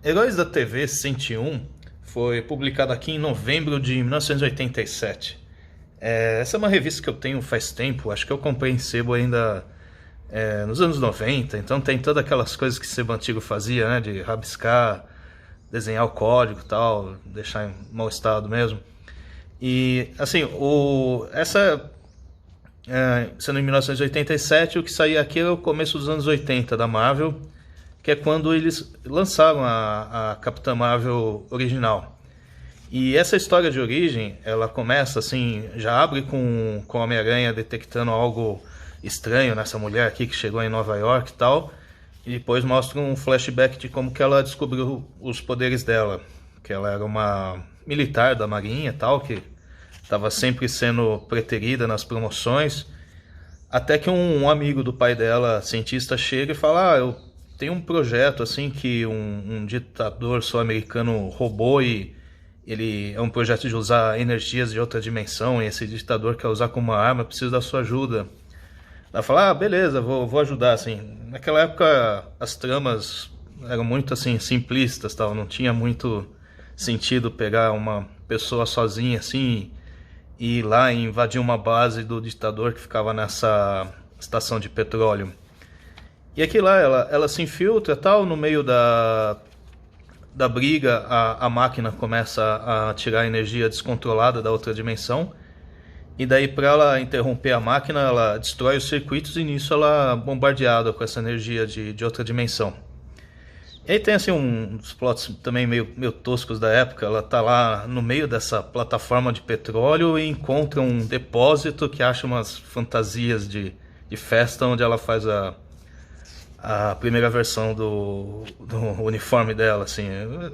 Heróis da TV 101 foi publicado aqui em novembro de 1987. Essa é uma revista que eu tenho faz tempo, acho que eu comprei em sebo ainda nos anos 90, então tem todas aquelas coisas que sebo antigo fazia, né, de rabiscar, desenhar o código e tal, deixar em mau estado mesmo. E assim, sendo em 1987, o que saía aqui era o começo dos anos 80 da Marvel, que é quando eles lançaram a Capitã Marvel original. E essa história de origem, ela começa assim, já abre com o Homem-Aranha detectando algo estranho nessa mulher aqui que chegou em Nova York e tal, e depois mostra um flashback de como que ela descobriu os poderes dela, que ela era uma militar da Marinha e tal, que estava sempre sendo preterida nas promoções, até que um amigo do pai dela, cientista, chega e fala: eu tenho um projeto assim que um ditador sul-americano roubou, e ele é um projeto de usar energias de outra dimensão, e esse ditador quer usar como uma arma, preciso da sua ajuda. Ela fala: beleza, vou ajudar. Assim, naquela época as tramas eram muito assim simplistas, tal, não tinha muito sentido pegar uma pessoa sozinha assim e ir lá e invadir uma base do ditador que ficava nessa estação de petróleo. E aqui lá ela se infiltra tal, no meio da briga a máquina começa a tirar energia descontrolada da outra dimensão. E daí, para ela interromper a máquina, ela destrói os circuitos e nisso ela é bombardeada com essa energia de outra dimensão. E aí tem assim uns plots também meio toscos da época. Ela tá lá no meio dessa plataforma de petróleo e encontra um depósito que acha umas fantasias de festa onde ela faz a primeira versão do uniforme dela, assim.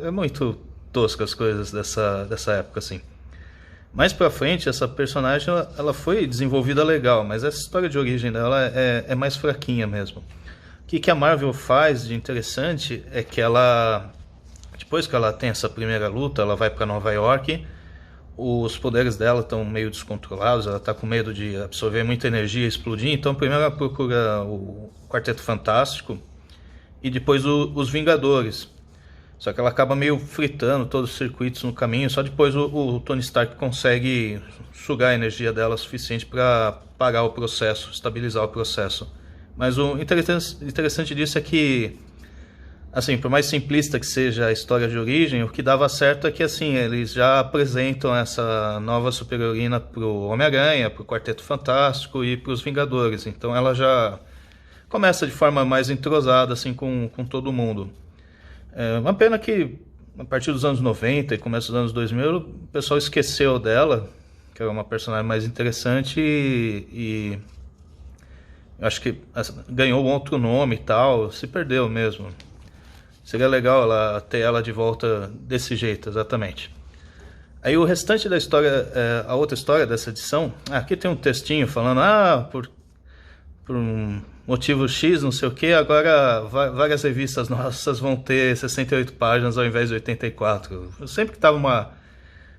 É muito tosco as coisas dessa época, assim. Mais pra frente, essa personagem ela foi desenvolvida legal, mas essa história de origem dela é mais fraquinha mesmo. O que a Marvel faz de interessante é que ela, depois que ela tem essa primeira luta, ela vai para Nova York, os poderes dela estão meio descontrolados, ela está com medo de absorver muita energia e explodir, então primeiro ela procura o Quarteto Fantástico e depois os Vingadores. Só que ela acaba meio fritando todos os circuitos no caminho, só depois o Tony Stark consegue sugar a energia dela o suficiente para parar o processo, estabilizar o processo. Mas o interessante disso é que, assim, por mais simplista que seja a história de origem, o que dava certo é que, assim, eles já apresentam essa nova super-heroína pro Homem-Aranha, pro Quarteto Fantástico e pros Vingadores. Então ela já começa de forma mais entrosada, assim, com todo mundo. É uma pena que, a partir dos anos 90 e começo dos anos 2000, o pessoal esqueceu dela, que era uma personagem mais interessante, e acho que ganhou outro nome e tal, se perdeu mesmo. Seria legal ter ela de volta desse jeito, exatamente. Aí o restante da história, a outra história dessa edição, aqui tem um textinho falando: por um motivo X, não sei o que, agora várias revistas nossas vão ter 68 páginas ao invés de 84. Sempre que tava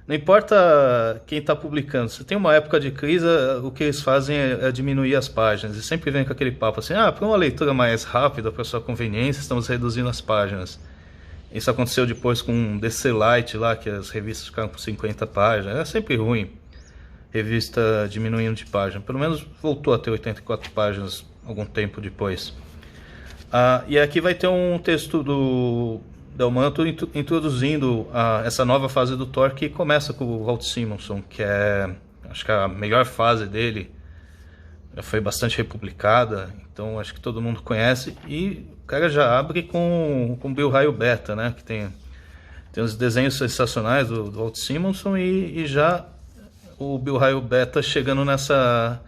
não importa quem está publicando, se tem uma época de crise, o que eles fazem é diminuir as páginas. E sempre vem com aquele papo assim: para uma leitura mais rápida, para sua conveniência, estamos reduzindo as páginas. Isso aconteceu depois com DC Light lá, que as revistas ficaram com 50 páginas. É sempre ruim revista diminuindo de página. Pelo menos voltou a ter 84 páginas algum tempo depois. E aqui vai ter um texto do Delmanto introduzindo essa nova fase do Thor, que começa com o Walt Simonson, que acho que a melhor fase dele. Já foi bastante republicada, então acho que todo mundo conhece. E o cara já abre com Bill Raio Beta, né? Que tem uns desenhos sensacionais do Walt Simonson, e já o Bill Raio Beta chegando nessa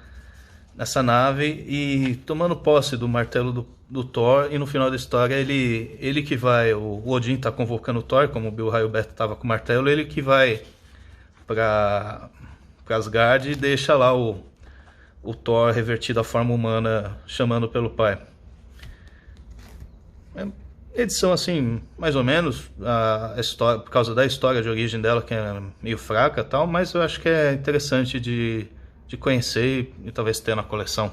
nave e tomando posse do martelo do Thor, e no final da história ele que vai, o Odin tá convocando o Thor, como o Bill Raio Beta estava com o martelo, ele que vai para Asgard e deixa lá o Thor revertido à forma humana, chamando pelo pai. Edição assim, mais ou menos, a história, por causa da história de origem dela, que é meio fraca e tal, mas eu acho que é interessante de conhecer e talvez ter na coleção.